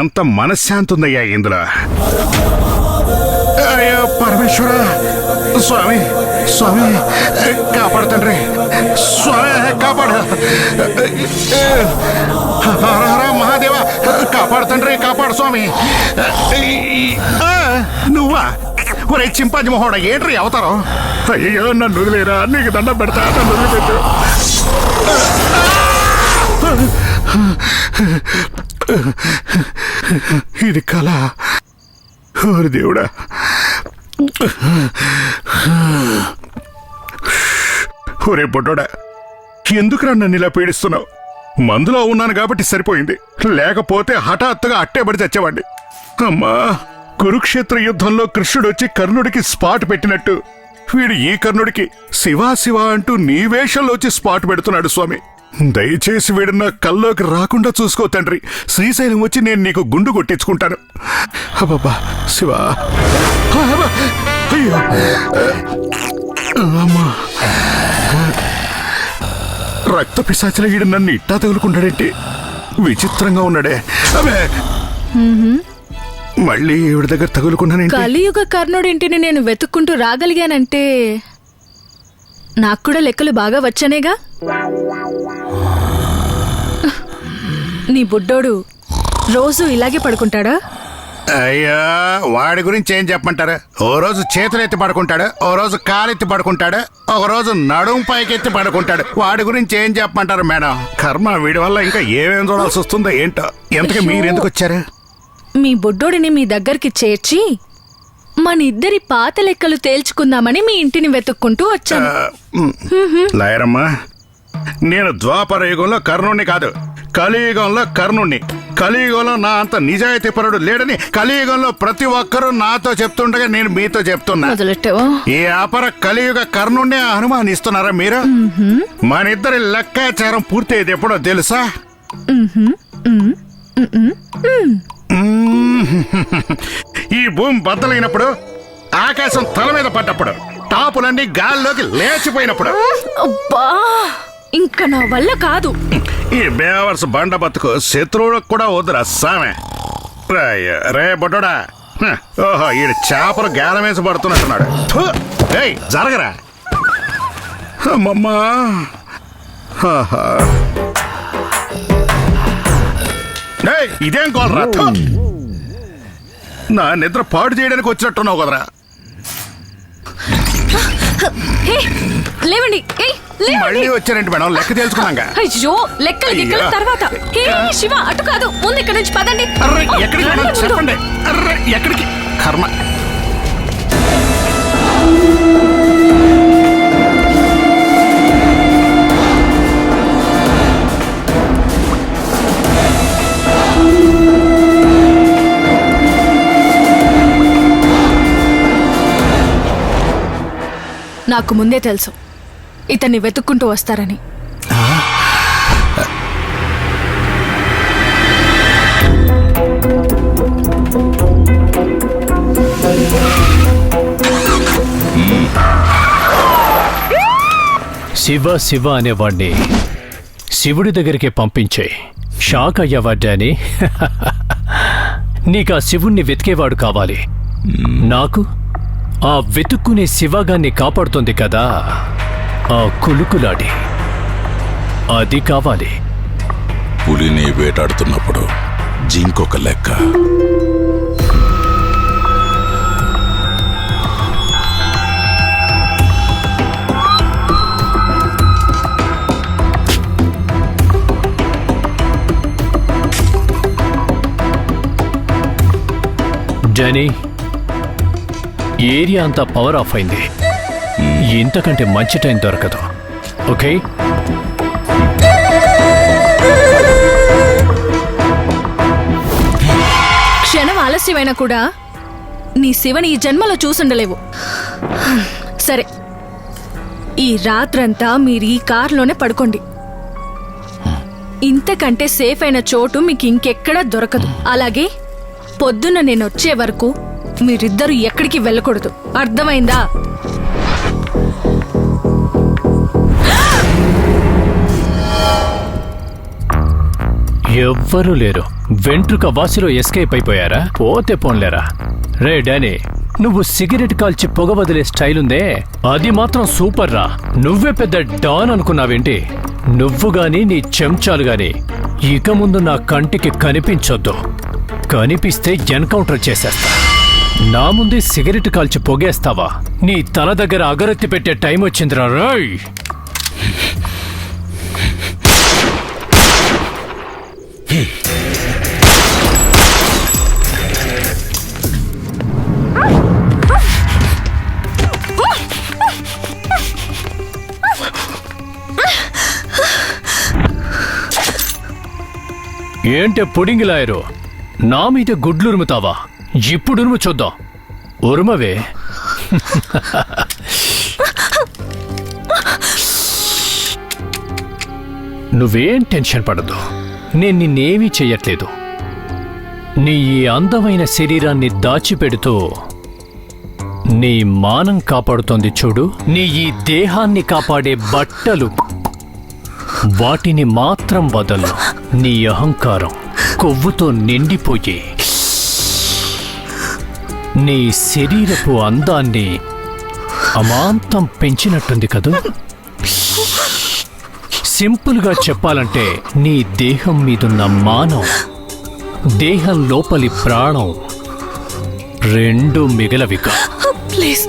ఎంత మనశ్శాంతి ఉందయ్యా ఇందులో. అయ్యో పరమేశ్వర, స్వామి స్వామి కాపాడుతండ్రి, స్వామి కాపాడు, హర హర మహాదేవ కాపాడుతండ్రి, కాపాడు స్వామి. నువ్వా? ఒరే చింపాజీ మొహోడ, ఏంట్రీ అవతారం? అయ్యో నన్ను వదిలేరా, నీకు దండం పెడతా, నన్ను వదిలిపెట్టు. ఇది కళ, ఓరి దేవుడా. ఒరే బొడ్డోడా, ఎందుకురా నన్ను ఇలా పీడిస్తున్నావు? మందులో ఉన్నాను కాబట్టి సరిపోయింది, లేకపోతే హఠాత్తుగా అట్టే పడి తెచ్చేవాడిని. అమ్మా, కురుక్షేత్ర యుద్ధంలో కృష్ణుడు వచ్చి కర్ణుడికి స్పాట్ పెట్టినట్టు వీడు ఈ కర్ణుడికి శివా శివ అంటూ నీ వేషంలో వచ్చి స్పాట్ పెడుతున్నాడు. స్వామి దయచేసి వీడు నా కల్లోకి రాకుండా చూసుకో తండ్రి. శ్రీశైలం వచ్చి నేను నీకు గుండు కొట్టించుకుంటాను. అబ్బబ్బా శివా, అయ్యో అమ్మా, రక్త పిశాచల వీడు నన్ను ఇట్టా తగులుకుంటాడేంటి? విచిత్రంగా ఉన్నాడే. అబే మళ్ళీ ఈవిడ దగ్గర తగులుకున్నానంటే. కలియుగ కర్ణుడింటిని నేను వెతుక్కుంటూ రాగలిగానంటే నాకు కూడా లెక్కలు బాగా వచ్చానేగా. నీ బుడ్డోడు రోజు ఇలాగే పడుకుంటాడా? అయ్యా వాడి గురించి ఏం చెప్పమంటారు? ఓ రోజు చేతులెత్తి పడుకుంటాడు, ఓ రోజు కాలెత్తి పడుకుంటాడు, ఒక రోజు నడుం పైకెత్తి పడుకుంటాడు. వాడి గురించి ఏం చెప్పమంటారు మేడం? కర్మ, వీడి వల్ల ఇంకా ఏమేం చూడాల్సి వస్తుందో ఏంటో. ఎంతకీ మీరెందుకు వచ్చారు? మీ బుడ్డోడిని మీ దగ్గరికి చేర్చి మన ఇద్దరి పాత లెక్కలు తేల్చుకుందామని మీ ఇంటిని వెతుక్కుంటూ వచ్చాను. లాయరమ్మా, నేను ద్వాపర యుగంలో కర్ణుణ్ణి కాదు, కలియుగంలో కర్ణుణ్ణి. కలియుగంలో నా అంత నిజాయితీ పరుడు లేడని కలియుగంలో ప్రతి ఒక్కరూ నాతో చెప్తుండగా నేను మీతో చెప్తున్నా. ఈ అపర కలియుగ కర్ణుణ్ణి అనుమానిస్తున్నారా మీరు? మన ఇద్దరి లెక్కాచారం పూర్తయ్యేది ఎప్పుడో తెలుసా? ఈ భూమి బద్దలైనప్పుడు, ఆకాశం తల మీద పడ్డప్పుడు, టాపులన్నీ గాల్లోకి లేచిపోయినప్పుడు. అబ్బా, ఇంకా నా వల్ల కాదు. ఈ బేవర్స్ బండ బతుకు శత్రువులకు కూడా వద్దురా సామె. రే బొడ్డోడా, ఓహో ఈడు చేపలు గేలమేసి పడుతున్నట్టున్నాడు. ఏయ్ జరగరా. అమ్మమ్మా, ఇదేం కోలరా? నా నిద్ర పాడు చేయడానికి వచ్చినట్టున్నావు కదరా. లేవండి, మళ్ళీ వచ్చారండి మేడం, లెక్క తెలుసుకున్నాగా. అయ్యో లెక్కల తర్వాత. శివ అటు కాదు, ముందు ఇక్కడ నుంచి పదండి. ఎక్కడికి చెప్పండి. ఎక్కడికి? కర్మ. నాకు ముందే తెలుసు ఇతన్ని వెతుక్కుంటూ వస్తారని. శివ శివ అనేవాడిని శివుడి దగ్గరికి పంపించే షాక్ అయ్యేవాడ్డాని. నీకు ఆ శివుణ్ణి వెతికేవాడు కావాలి. నాకు ఆ వెతుక్కునే శివగాన్ని కాపాడుతుంది కదా ఆ కులుకులాడి, అది కావాలి. పులిని వేటాడుతున్నప్పుడు జింకొక లెక్క. డానీ, ఏరియా అంతా పవర్ ఆఫ్ అయింది. ఇంతకంటే మంచి టైం దొరకదు. ఓకే, క్షణం ఆలస్యమైనా కూడా నీ శివని ఈ జన్మలో చూసుండలేవు. సరే, ఈ రాత్రంతా మీరు ఈ కార్లోనే పడుకోండి. ఇంతకంటే సేఫ్ అయిన చోటు మీకు ఇంకెక్కడా దొరకదు. అలాగే పొద్దున్న నేను వచ్చే వరకు మీరిద్దరూ ఎక్కడికి వెళ్ళకూడదు, అర్థమైందా? ఎవ్వరూ లేరు. వెంట్రుక వాసిలో ఎస్కేప్ అయిపోయారా? పోతే పోన్లేరా. రే డానీ, నువ్వు సిగరెట్ కాల్చి పొగ వదిలే స్టైల్ ఉందే, అది మాత్రం సూపర్ రా. నువ్వే పెద్ద డాన్ అనుకున్నావేంటి? నువ్వు గాని నీ చెంచాలు గాని ఇక ముందు నా కంటికి కనిపించొద్దు. కనిపిస్తే ఎన్కౌంటర్ చేసేస్తా. నా ముందే సిగరెట్ కాల్చి పొగేస్తావా? నీ తల దగ్గర అగరత్తి పెట్టే టైం వచ్చిందిరా. రాయ్ ఏంటే పుడింగి లాయరు, నా మీద గుడ్లు ఉరుముతావా? ఇప్పుడు ఉరుము చూద్దాం. ఉరుమవే. నువ్వేం టెన్షన్ పడద్దు, నేను నిన్నేమీ చెయ్యట్లేదు. నీ ఈ అందమైన శరీరాన్ని దాచిపెడుతూ నీ మానం కాపాడుతోంది చూడు, నీ ఈ దేహాన్ని కాపాడే బట్టలు, వాటిని మాత్రం వదలు. నీ అహంకారం కొవ్వుతో నిండిపోయి నీ శరీరపు అందాన్ని అమాంతం పెంచినట్టుంది కదూ. సింపుల్గా చెప్పాలంటే నీ దేహం మీదున్న మానం, దేహం లోపలి ప్రాణం రెండు మిగలవిక. ప్లీజ్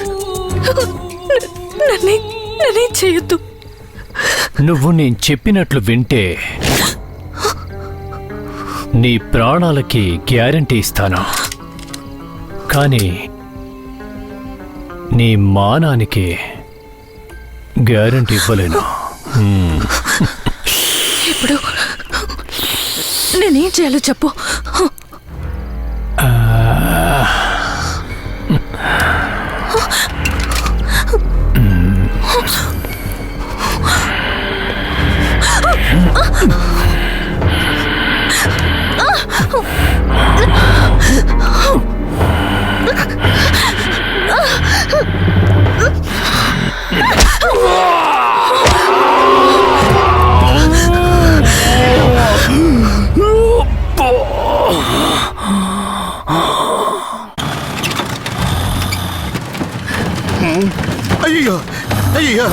నన్నే చేయొద్దు. నువ్వు నేను చెప్పినట్లు వింటే నీ ప్రాణాలకి గ్యారంటీ ఇస్తాను, కానీ నీ మానానికి గ్యారంటీ ఇవ్వలేను. ఇప్పుడు నేనేం చేయాలో చెప్పు. అయ్యో అయ్యో,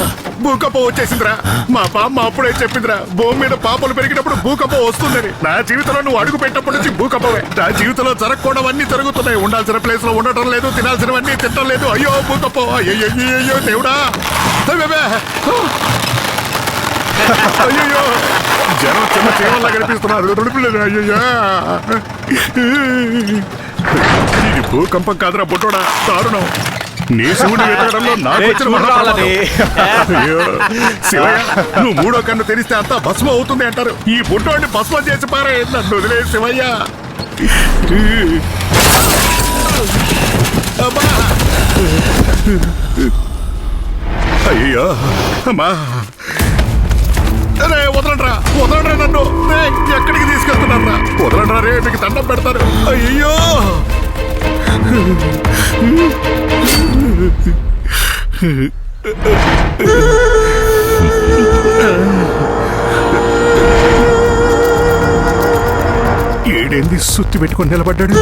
భూకంపం వచ్చేసిందిరా. మా బామ్మ అప్పుడే చెప్పిందిరా, భూమి మీద పాపలు పెరిగినప్పుడు భూకంపం వస్తుందని. నా జీవితంలో నువ్వు అడుగు పెట్టినప్పటి నుంచి భూకంపమే. నా జీవితంలో జరగకూడవన్నీ జరుగుతున్నాయి. ఉండాల్సిన ప్లేస్ లో ఉండటం లేదు, తినాల్సినవన్నీ తినడం లేదు. అయ్యో భూకంపం, అయ్యో అయ్యో దేవుడా. అయ్యో జనం చిన్న చీమల్లా కనిపిస్తున్నారు. అయ్యయ్యా, ఇది భూకంపం కాదురా బుట్టోడా, దారుణం. నీ శివుని వెతకడంలో నాకు వచ్చిన మహాప్రమాదం. అయ్యో శివయ్య, నువ్వు మూడో కన్ను తెరిస్తే అంతా భస్మం అవుతుంది అంటారు. ఈ బుట్టోడిని భస్మం చేసి పారే, నన్ను వదిలే శివయ్య. అమ్మా, అయ్యో అమ్మా, రే వదలండ్రా, వదలండ్రా నన్ను. రే ఎక్కడికి తీసుకెళ్తున్నారా? వదలండ్రా రే, మీకు దండం పెడతారు. అయ్యో ఏడేంది సుత్తి పెట్టుకొని నిలబడ్డాడు.